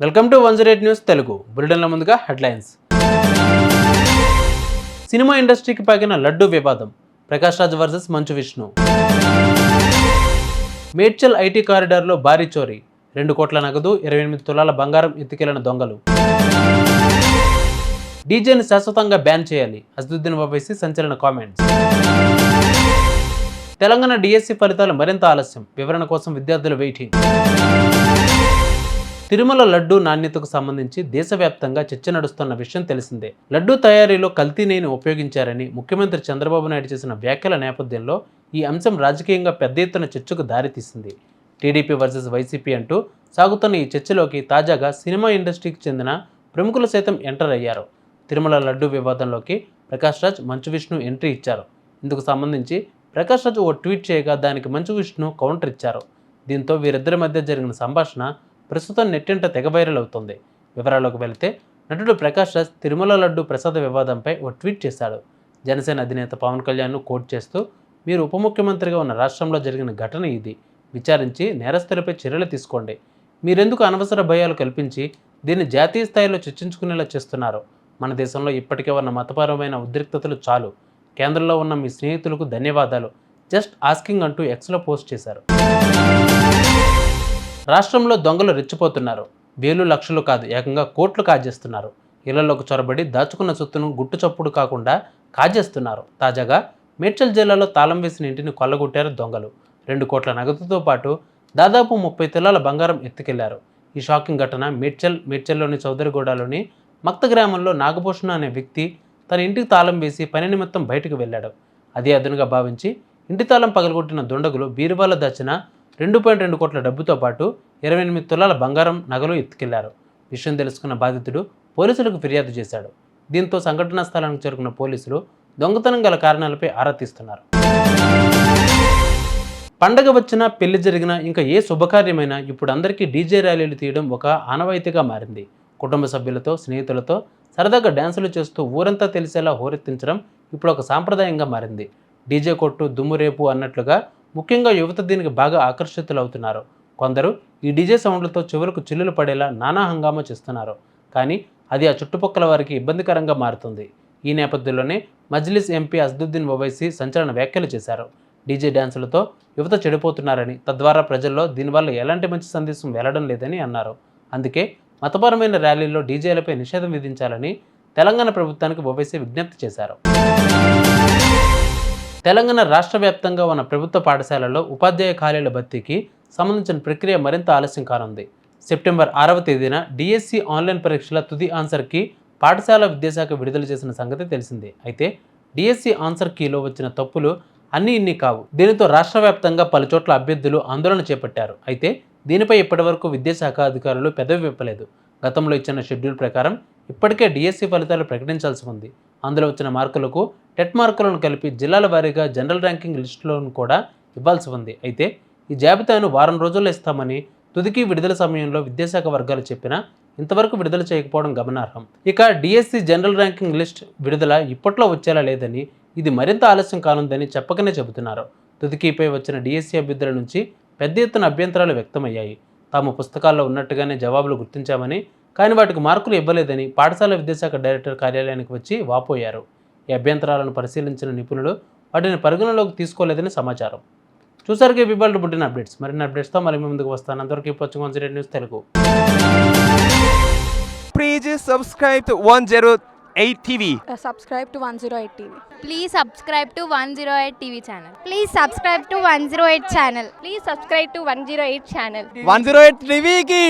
Welcome to 108 news Telugu బులెటిన్ల ముందుగా headlines. Cinema ఇండస్ట్రీకి పాకిన లడ్డు వివాదం, ప్రకాష్ రాజ్ వర్సెస్ మంచు విష్ణు. మేడ్చల్ ఐటీ కారిడార్లో భారీ చోరీ, 2 కోట్ల నగదు 28 తులాల బంగారం ఎత్తుకెళ్లిన దొంగలు. డీజేని శాశ్వతంగా బ్యాన్ చేయాలి, అసదుద్దీన్ ఓవైసీ సంచలన కామెంట్స్. తెలంగాణ డిఎస్సి ఫలితాలు మరింత ఆలస్యం, వివరణ కోసం విద్యార్థులు వెయిటింగ్. తిరుమల లడ్డూ నాణ్యతకు సంబంధించి దేశవ్యాప్తంగా చర్చ నడుస్తున్న విషయం తెలిసిందే. లడ్డూ తయారీలో కల్తీ నెయ్యిని ఉపయోగించారని ముఖ్యమంత్రి చంద్రబాబు నాయుడు చేసిన వ్యాఖ్యల నేపథ్యంలో ఈ అంశం రాజకీయంగా పెద్ద ఎత్తున చర్చకు దారితీసింది. టీడీపీ వర్సెస్ వైసీపీ అంటూ సాగుతున్న ఈ చర్చలోకి తాజాగా సినిమా ఇండస్ట్రీకి చెందిన ప్రముఖులు సైతం ఎంటర్ అయ్యారు. తిరుమల లడ్డూ వివాదంలోకి ప్రకాష్ రాజ్, మంచు విష్ణు ఎంట్రీ ఇచ్చారు. ఇందుకు సంబంధించి ప్రకాష్ రాజ్ ఓ ట్వీట్ చేయగా దానికి మంచు విష్ణు కౌంటర్ ఇచ్చారు. దీంతో వీరిద్దరి మధ్య జరిగిన సంభాషణ ప్రస్తుతం నెట్టింట తెగ వైరల్ అవుతుంది. వివరాల్లోకి వెళితే నటుడు ప్రకాష్ రాజ్ తిరుమల లడ్డు ప్రసాద వివాదంపై ఓ ట్వీట్ చేశాడు. జనసేన అధినేత పవన్ కళ్యాణ్ను కోట్ చేస్తూ, మీరు ఉప ముఖ్యమంత్రిగా ఉన్న రాష్ట్రంలో జరిగిన ఘటన ఇది, విచారించి నేరస్తులపై చర్యలు తీసుకోండి. మీరెందుకు అనవసర భయాలు కల్పించి దీన్ని జాతీయ స్థాయిలో చర్చించుకునేలా చేస్తున్నారు? మన దేశంలో ఇప్పటికే ఉన్న మతపరమైన ఉద్రిక్తతలు చాలు. కేంద్రంలో ఉన్న మీ స్నేహితులకు ధన్యవాదాలు, జస్ట్ ఆస్కింగ్ అంటూ ఎక్స్లో పోస్ట్ చేశారు. రాష్ట్రంలో దొంగలు రెచ్చిపోతున్నారు. వేలు లక్షలు కాదు, ఏకంగా కోట్లు కాజేస్తున్నారు. ఇళ్లలోకి చొరబడి దాచుకున్న సొత్తును గుట్టు చప్పుడు కాకుండా కాజేస్తున్నారు. తాజాగా మేడ్చల్ జిల్లాలో తాళం వేసిన ఇంటిని కొల్లగొట్టారు దొంగలు. 2 కోట్ల నగదుతో పాటు దాదాపు 30 తులాల బంగారం ఎత్తుకెళ్లారు. ఈ షాకింగ్ ఘటన మేడ్చల్లోని చౌదరిగూడలోని మక్త గ్రామంలో నాగభూషణ అనే వ్యక్తి తన ఇంటికి తాళం వేసి పని నిమిత్తం బయటకు వెళ్ళాడు. అదే అదునుగా భావించి ఇంటి తాళం పగలగొట్టిన దుండగులు బీరువాలో దాచిన 2.2 కోట్ల డబ్బుతో పాటు 28 తులాల బంగారం, నగలు ఎత్తుకెళ్లారు. విషయం తెలుసుకున్న బాధితుడు పోలీసులకు ఫిర్యాదు చేశాడు. దీంతో సంఘటనా స్థలానికి చేరుకున్న పోలీసులు దొంగతనం గల కారణాలపై ఆరా తీస్తున్నారు. పండగ వచ్చినా, పెళ్లి జరిగినా, ఇంకా ఏ శుభకార్యమైనా ఇప్పుడు అందరికీ డీజే ర్యాలీలు తీయడం ఒక ఆనవాయితీగా మారింది. కుటుంబ సభ్యులతో, స్నేహితులతో సరదాగా డ్యాన్సులు చేస్తూ ఊరంతా తెలిసేలా హోరెత్తించడం ఇప్పుడు ఒక సాంప్రదాయంగా మారింది. డీజే కొట్టు, దుమ్ము రేపు అన్నట్లుగా ముఖ్యంగా యువత దీనికి బాగా ఆకర్షితులవుతున్నారు. కొందరు ఈ డీజే సౌండ్లతో చెవులకు చిల్లులు పడేలా నానా హంగామా చేస్తున్నారు. కానీ అది ఆ చుట్టుపక్కల వారికి ఇబ్బందికరంగా మారుతుంది. ఈ నేపథ్యంలోనే మజ్లిస్ ఎంపీ అసదుద్దీన్ ఓవైసీ సంచలన వ్యాఖ్యలు చేశారు. డీజే డ్యాన్సులతో యువత చెడిపోతున్నారని, తద్వారా ప్రజల్లో దీనివల్ల ఎలాంటి మంచి సందేశం వెళ్లడం లేదని అన్నారు. అందుకే మతపరమైన ర్యాలీల్లో డీజేలపై నిషేధం విధించాలని తెలంగాణ ప్రభుత్వానికి ఓవైసీ విజ్ఞప్తి చేశారు. తెలంగాణ రాష్ట్ర వ్యాప్తంగా ఉన్న ప్రభుత్వ పాఠశాలల్లో ఉపాధ్యాయ ఖాళీల భర్తీకి సంబంధించిన ప్రక్రియ మరింత ఆలస్యం కానుంది. సెప్టెంబర్ 6వ తేదీన డిఎస్సి ఆన్లైన్ పరీక్షల తుది ఆన్సర్కి పాఠశాల విద్యాశాఖ విడుదల చేసిన సంగతి తెలిసిందే. అయితే డిఎస్సి ఆన్సర్ కీలో వచ్చిన తప్పులు అన్నీ ఇన్ని కావు. దీనితో రాష్ట్ర వ్యాప్తంగా పలుచోట్ల అభ్యర్థులు ఆందోళన చేపట్టారు. అయితే దీనిపై ఇప్పటివరకు విద్యాశాఖ అధికారులు పెదవి విప్పలేదు. గతంలో ఇచ్చిన షెడ్యూల్ ప్రకారం ఇప్పటికే డిఎస్సి ఫలితాలు ప్రకటించాల్సి ఉంది. అందులో వచ్చిన మార్కులకు టెట్ మార్కులను కలిపి జిల్లాల వారీగా జనరల్ ర్యాంకింగ్ లిస్టులను కూడా ఇవ్వాల్సి ఉంది. అయితే ఈ జాబితాను వారం రోజుల్లో ఇస్తామని తుదికి విడుదల సమయంలో విద్యాశాఖ వర్గాలు చెప్పినా ఇంతవరకు విడుదల చేయకపోవడం గమనార్హం. ఇక డిఎస్సి జనరల్ ర్యాంకింగ్ లిస్ట్ విడుదల ఇప్పట్లో వచ్చేలా లేదని, ఇది మరింత ఆలస్యం కానుందని చెప్పకనే చెబుతున్నారు. తుదికీపై వచ్చిన డిఎస్సి అభ్యర్థుల నుంచి పెద్ద ఎత్తున అభ్యంతరాలు వ్యక్తమయ్యాయి. తాము పుస్తకాల్లో ఉన్నట్టుగానే జవాబులు గుర్తించామని, కానీ వాటికి మార్కులు ఇవ్వలేదని పాఠశాల విద్యాశాఖ డైరెక్టర్ కార్యాలయానికి వచ్చి వాపోయారు. ఈ అభ్యంతరాలను పరిశీలించిన నిపుణులు వాటిని పరిగణలోకి తీసుకోలేదని సమాచారం. చూసారుగా ఇవాళ బుట్టిన అప్డేట్స్. మరిన్ని అప్డేట్స్తో మళ్ళీ ముందుకు వస్తాను. అంతవరకు ఇప్పుడు 108 news Telugu. Please subscribe to 108 TV. Subscribe to 108 TV. Please subscribe to 108 TV channel. Please subscribe to 108 channel. Please subscribe to 108 channel. 108 TV ki